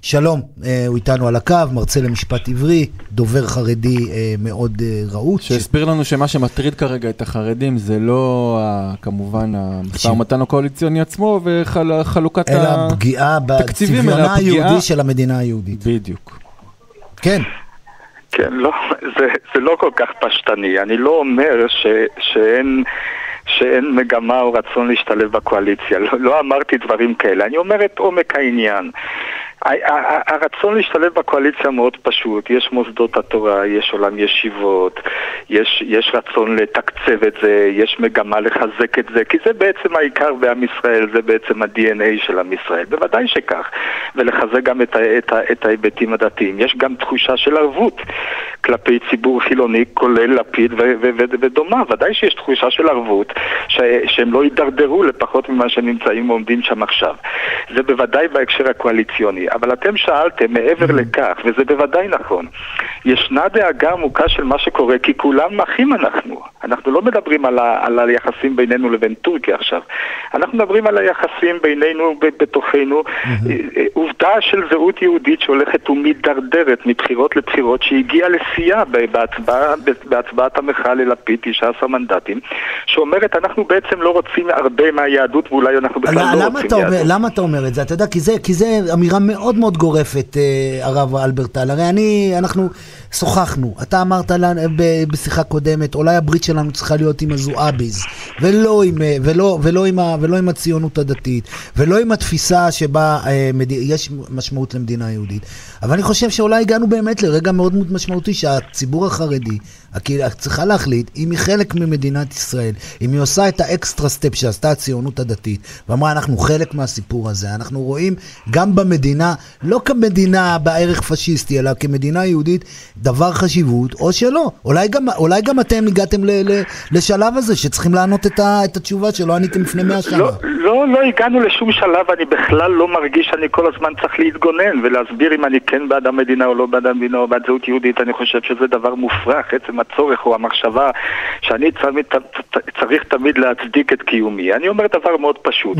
שלום, הוא איתנו על הקו, מרצה למשפט עברי, דובר חרדי מאוד רהוט. שהסביר לנו שמה שמטריד כרגע את החרדים זה לא כמובן המשא ומתן הקואליציוני עצמו וחלוקת אלא הפגיעה בצביונה היהודי של המדינה היהודית. בדיוק. כן. כן, לא, זה לא כל כך פשטני. אני לא אומר שאין מגמה או רצון להשתלב בקואליציה. לא אמרתי דברים כאלה. אני אומר את עומק העניין. הרצון להשתלב בקואליציה מאוד פשוט. יש מוסדות התורה, יש עולם ישיבות, יש רצון לתקצב את זה, יש מגמה לחזק את זה, כי זה בעצם העיקר בעם ישראל, זה בעצם ה-DNA של עם ישראל. בוודאי שכך. ולחזק גם את ההיבטים הדתיים. יש גם תחושה של ערבות כלפי ציבור חילוני, כולל לפיד ודומה. ודאי שיש תחושה של ערבות שהם לא יידרדרו לפחות ממה שנמצאים ועומדים שם עכשיו. זה בוודאי בהקשר הקואליציוני. אבל אתם שאלתם מעבר לכך, וזה בוודאי נכון, ישנה דאגה עמוקה של מה שקורה, כי כולם אחים אנחנו לא מדברים על היחסים בינינו לבין טורקיה עכשיו, אנחנו מדברים על היחסים בינינו בתוכנו, עובדה של זהות יהודית שהולכת ומתדרדרת מבחירות לבחירות, שהגיעה לשיאה בהצבעת המחאה ללפיד 19 מנדטים, שאומרת אנחנו בעצם לא רוצים הרבה מהיהדות, ואולי אנחנו בכלל לא רוצים יהדות. למה אתה אומר את זה? אתה יודע, כי זה אמירה מאוד מאוד גורפת, הרב אלברטל. הרי אנחנו שוחחנו, אתה אמרת בשיחה קודמת, אולי הברית שלנו צריכה להיות עם הזועביז, ולא עם הציונות הדתית, ולא עם התפיסה שבה יש משמעות למדינה יהודית. אבל אני חושב שאולי הגענו באמת לרגע מאוד מאוד משמעותי, שהציבור החרדי צריכה להחליט אם היא חלק ממדינת ישראל, אם היא עושה את האקסטרה סטפ שעשתה הציונות הדתית, ואמרה אנחנו חלק מהסיפור הזה, אנחנו רואים גם במדינה, לא כמדינה בערך פשיסטי, אלא כמדינה יהודית, דבר חשיבות, או שלא. אולי גם אתם הגעתם לשלב הזה, שצריכים לענות את התשובה שלא עניתם לפני 100 שנה. לא הגענו לשום שלב, אני בכלל לא מרגיש שאני כל הזמן צריך להתגונן, ולהסביר אם אני כן בעד המדינה או לא בעד המדינה או בעד זהות יהודית. אני חושב שזה דבר מופרך, עצם הצורך או המחשבה שאני צריך תמיד להצדיק את קיומי. אני אומר דבר מאוד פשוט.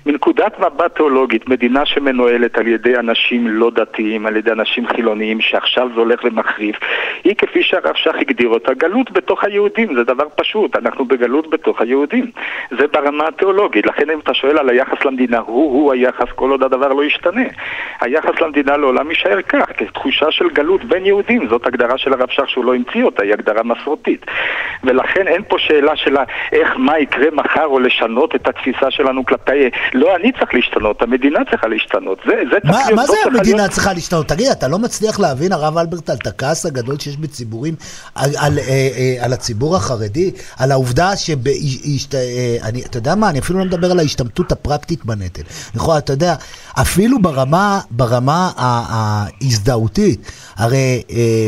מנקודת מבט תיאולוגית, מדינה שמנוהלת על ידי אנשים לא דתיים, על ידי אנשים חילוניים, שעכשיו זה הולך ומחריף, היא כפי שהרב שך הגדיר אותה, גלות בתוך היהודים. זה דבר פשוט, אנחנו בגלות בתוך היהודים. זה ברמה התיאולוגית. לכן אם אתה שואל על היחס למדינה, הוא היחס כל עוד הדבר לא ישתנה. היחס למדינה לעולם יישאר כך, כתחושה של גלות בין יהודים. זאת הגדרה של הרב שך שהוא לא המציא אותה, היא הגדרה מסורתית. ולכן אין פה שאלה של מה יקרה מחר או לשנות את התפיסה שלנו כלפי, לא אני צריך להשתנות, המדינה צריכה להשתנות. מה זה המדינה צריכה להשתנות? תגיד, אתה לא מצליח להבין, הרב אלברטל, את הכעס הגדול שיש בציבורים על הציבור החרדי, על העובדה אתה יודע מה, אני אפילו לא מדבר על ההשתמטות הפרקטית בנטל. אתה יודע, אפילו ברמה ההזדהותית, הרי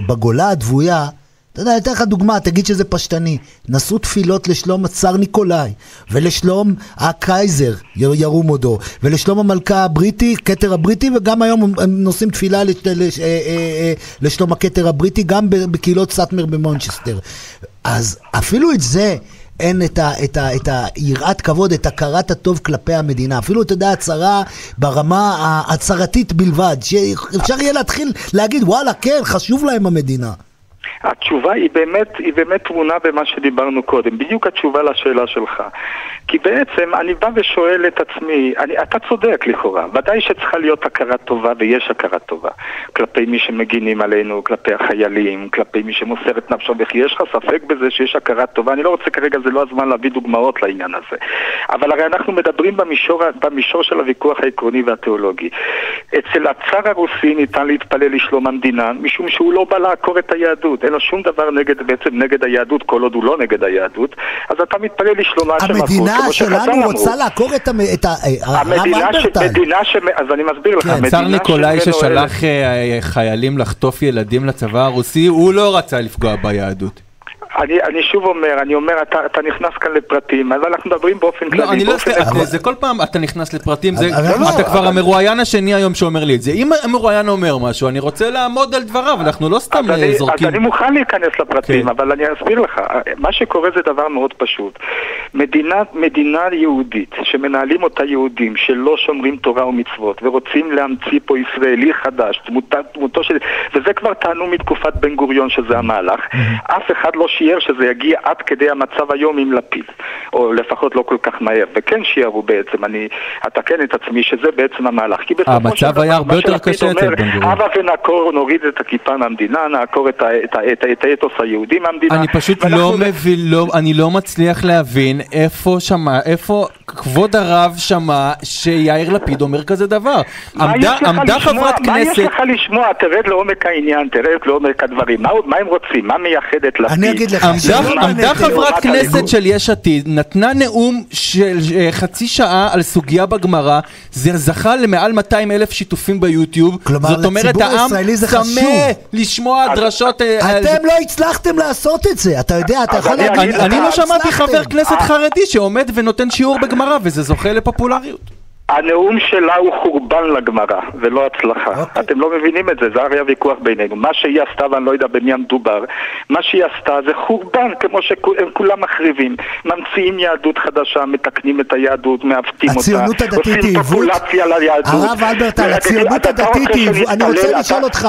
בגולה הדבויה, אתה יודע, אתן לך דוגמה, תגיד שזה פשטני. נשאו תפילות לשלום הצאר ניקולאי, ולשלום הקייזר, ירום הודו, ולשלום המלכה הבריטי, כתר הבריטי, וגם היום הם נושאים תפילה לשלום הכתר הבריטי, גם בקהילות סאטמר במונצ'סטר. אז אפילו את זה, אין את היראת כבוד, את הכרת הטוב כלפי המדינה. אפילו, אתה יודע, הצהרה ברמה הצהרתית בלבד, שאפשר יהיה להתחיל להגיד, וואלה, כן, חשוב להם המדינה. התשובה היא באמת תמונה במה שדיברנו קודם, בדיוק התשובה לשאלה שלך. כי בעצם אני בא ושואל את עצמי, אתה צודק לכאורה, ודאי שצריכה להיות הכרה טובה, ויש הכרה טובה, כלפי מי שמגינים עלינו, כלפי החיילים, כלפי מי שמוסר את נפשו, וכי יש לך ספק בזה שיש הכרה טובה? אני לא רוצה כרגע, זה לא הזמן להביא דוגמאות לעניין הזה. אבל הרי אנחנו מדברים במישור של הוויכוח העקרוני והתיאולוגי. אצל הצאר הרוסי ניתן להתפלל לשלום המדינה, משום שהוא לא בא לעקור את היהדות. אין לו שום דבר נגד היהדות, כל עוד הוא לא נגד היהדות, אז אתה מתפלל לשלומה של המדינה שלנו רוצה לעקור את המדינה, אז אני מסביר לך, צאר ניקולאי ששלח חיילים לחטוף ילדים לצבא הרוסי, הוא לא רצה לפגוע ביהדות. אני שוב אומר, אתה נכנס כאן לפרטים, אבל אנחנו מדברים באופן כללי. לא, אני לא אסתכל, זה כל פעם אתה נכנס לפרטים, אתה כבר המרואיין השני היום שאומר לי את זה. אם המרואיין אומר משהו, אני רוצה לעמוד על דבריו, אנחנו לא סתם זורקים. אז אני מוכן להיכנס לפרטים, אבל אני אסביר לך. מה שקורה זה דבר מאוד פשוט. מדינה יהודית, שמנהלים אותה יהודים, שלא שומרים תורה ומצוות, ורוצים להמציא פה ישראלי חדש, דמותו של... וזה כבר טענו מתקופת בן גוריון שזה המהלך. אף אחד לא שיער שזה יגיע עד כדי המצב היום עם לפיד, או לפחות לא כל כך מהר, וכן שיערו בעצם, אני אתקן את עצמי שזה בעצם המהלך. המצב היה הרבה יותר קשה אצל בן גוריון. הבה ונעקור, נוריד את הכיפה מהמדינה, נעקור את האתוס היהודי מהמדינה. אני פשוט לא מבין, אני לא מצליח להבין איפה כבוד הרב שמע שיאיר לפיד אומר כזה דבר. עמדה חברת כנסת... מה יש לך לשמוע? תרד לעומק העניין, תרד לעומק הדברים. מה הם רוצים? מה מייחד את לפיד? אני אגיד לך... עמדה חברת כנסת של יש עתיד, נתנה נאום של חצי שעה על סוגיה בגמרא, זה זכה למעל 200,000 שיתופים ביוטיוב. זאת אומרת, העם צמא לשמוע דרשות... אתם לא הצלחתם לעשות את זה, אתה יודע, אתה יכול להגיד... אני לא שמעתי חבר כנסת חרדי שעומד ונותן שיעור בגמרא, וזה זוכה לפופולריות. הנאום שלה הוא חורבן לגמרא, ולא הצלחה. אתם לא מבינים את זה, זה הרי הוויכוח בינינו. מה שהיא עשתה, ואני לא יודע במי המדובר, מה שהיא עשתה זה חורבן, כמו שהם כולם מחריבים. ממציאים יהדות חדשה, מתקנים את היהדות, מעוותים אותה. הציונות הדתית היא עיוות? הרב אלברטל, הציונות הדתית היא עיוות. אני רוצה לשאול אותך,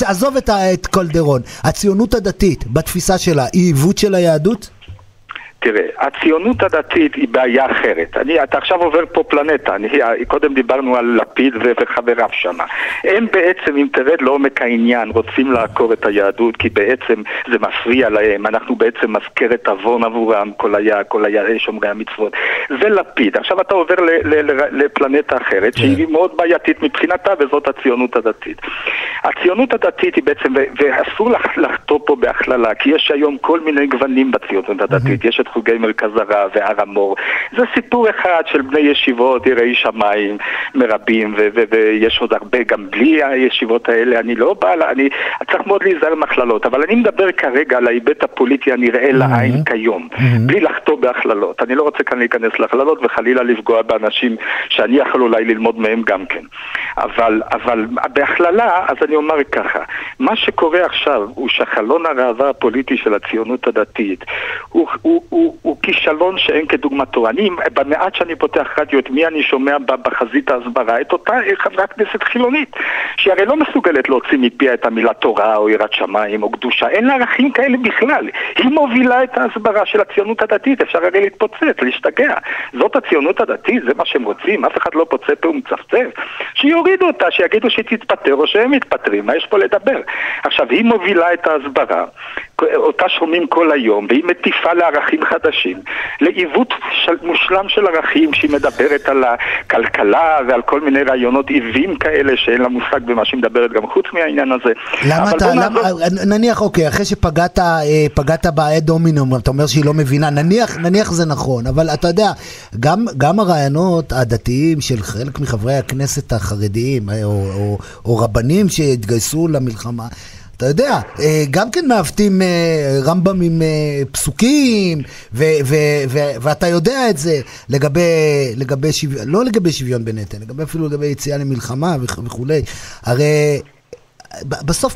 עזוב את קולדרון, הציונות הדתית, בתפיסה שלה, היא עיוות של היהדות? תראה, הציונות הדתית היא בעיה אחרת. אתה עכשיו עובר פה פלנטה. קודם דיברנו על לפיד וחבריו שם. הם בעצם, אם תרד לעומק העניין, רוצים לעקור את היהדות, כי בעצם זה מפריע להם. אנחנו בעצם מזכרת עוון עבורם, כל שומרי המצוות. זה לפיד. עכשיו אתה עובר לפלנטה אחרת, שהיא מאוד בעייתית מבחינתה, וזאת הציונות הדתית. הציונות הדתית היא בעצם, ואסור לחטוא פה בהכללה, כי יש היום כל מיני גוונים בציונות הדתית. יש את חוגי מרכז הרב והר המור. זה סיפור אחד של בני ישיבות, יראי שמיים, מרבים, ויש עוד הרבה גם בלי הישיבות האלה. אני לא בא, צריך מאוד להיזהר מכללות, אבל אני מדבר כרגע על ההיבט הפוליטי הנראה לעין כיום, בלי לחטוא בהכללות. אני לא רוצה כאן להיכנס להכללות וחלילה לפגוע באנשים שאני יכול אולי ללמוד מהם גם כן. אבל בהכללה, אז אני אומר ככה, מה שקורה עכשיו הוא שחלון הראווה הפוליטי של הציונות הדתית הוא כישלון שאין כדוגמתו. במעט שאני פותח רדיו, את מי אני שומע בחזית ההסברה? את אותה חברת כנסת חילונית, שהיא הרי לא מסוגלת להוציא מפיה את המילה תורה או יראת שמיים או קדושה. אין לה ערכים כאלה בכלל. היא מובילה את ההסברה של הציונות הדתית. אפשר הרי להתפוצץ, להשתגע. זאת הציונות הדתית, זה מה שהם רוצים. אף אחד לא פוצץ פה ומצפצף. שיורידו אותה, שיגידו שהיא תתפטר או שהם מתפטרים. מה יש פה לדבר? עכשיו, היא מובילה את ההסברה. אותה שומעים כל היום, והיא מטיפה לערכים חדשים, לעיוות מושלם של ערכים, שהיא מדברת על הכלכלה ועל כל מיני רעיונות עיווים כאלה שאין לה מושג במה שהיא מדברת גם חוץ מהעניין הזה. נניח, אוקיי, אחרי שפגעת בעד דומינום, אתה אומר שהיא לא מבינה, נניח זה נכון, אבל אתה יודע, גם הרעיונות הדתיים של חלק מחברי הכנסת החרדיים, או רבנים שהתגייסו למלחמה, אתה יודע, גם כן מעוותים רמב"ם עם פסוקים, ואתה יודע את זה לגבי שוויון, לא לגבי שוויון בנטל, אפילו לגבי יציאה למלחמה וכו'. הרי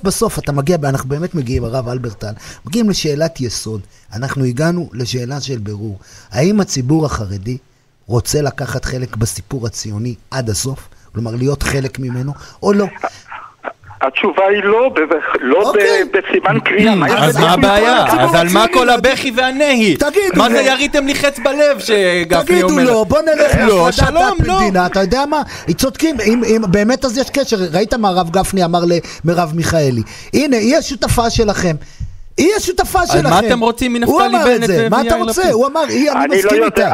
בסוף אתה מגיע, אנחנו באמת מגיעים, הרב אלברטל, מגיעים לשאלת יסוד. אנחנו הגענו לשאלה של בירור. האם הציבור החרדי רוצה לקחת חלק בסיפור הציוני עד הסוף? כלומר, להיות חלק ממנו, או לא? התשובה היא לא בסימן קריאה. אז מה הבעיה? אז על מה כל הבכי והנהי? מה זה יריתם לי חץ בלב שגפני אומר? תגידו לו, בוא נלך להפרדת במדינה, אתה יודע מה? צודקים, באמת אז יש קשר. ראית מה הרב גפני אמר למרב מיכאלי? הנה, היא השותפה שלכם. היא השותפה שלכם. מה אתם רוצים מנפתלי בנט? מה אתה רוצה? הוא אמר, אני מסכים איתה.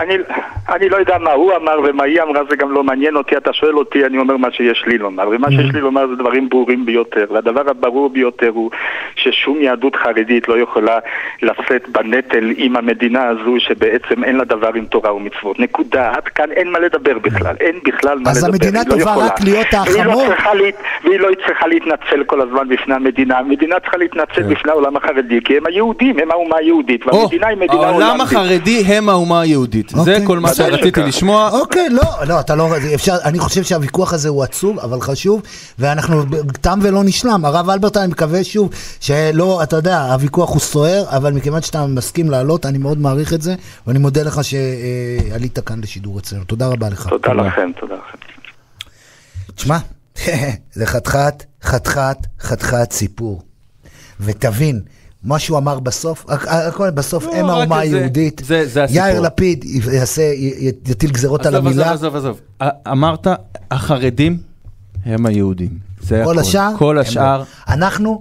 אני לא יודע מה הוא אמר ומה היא אמרה, זה גם לא מעניין אותי. אתה שואל אותי, אני אומר מה שיש לי לומר. ומה שיש לי לומר זה דברים ברורים ביותר. והדבר הברור ביותר הוא ששום יהדות חרדית לא יכולה לשאת בנטל עם המדינה הזו, שבעצם אין לה דבר עם תורה ומצוות. נקודה. עד כאן אין מה לדבר בכלל. אין בכלל מה לדבר. אז המדינה טובה רק להיות החמור. והיא לא צריכה להתנצל כל הזמן בפני המדינה. המדינה צריכה להתנצל בפני העולם החרדי. החרדי, כי הם היהודים, הם האומה היהודית, והמדינה היא מדינה הולנדית. העולם החרדי הם האומה היהודית. זה כל מה שרציתי לשמוע. אוקיי, לא, אתה לא, אני חושב שהוויכוח הזה הוא עצוב, אבל חשוב, ואנחנו תם ולא נשלם. הרב אלברט, אני מקווה שוב, שלא, אתה יודע, הוויכוח הוא סוער, אבל מכיוון שאתה מסכים לעלות, אני מאוד מעריך את זה, ואני מודה לך שעלית כאן לשידור אצלנו. תודה רבה לך. תודה לכם, תודה לכם. תשמע, זה חתיכת סיפור. ותבין, מה שהוא אמר בסוף, הכל בסוף, הם האומה היהודית. יאיר לפיד יטיל גזרות על המילה. עזוב. אמרת, החרדים הם היהודים. זה כל השאר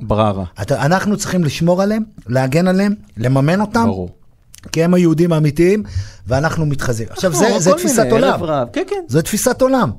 בררה. אנחנו צריכים לשמור עליהם, להגן עליהם, לממן אותם. ברור. כי הם היהודים האמיתיים, ואנחנו מתחזים. עכשיו, זה תפיסת עולם. זה תפיסת עולם.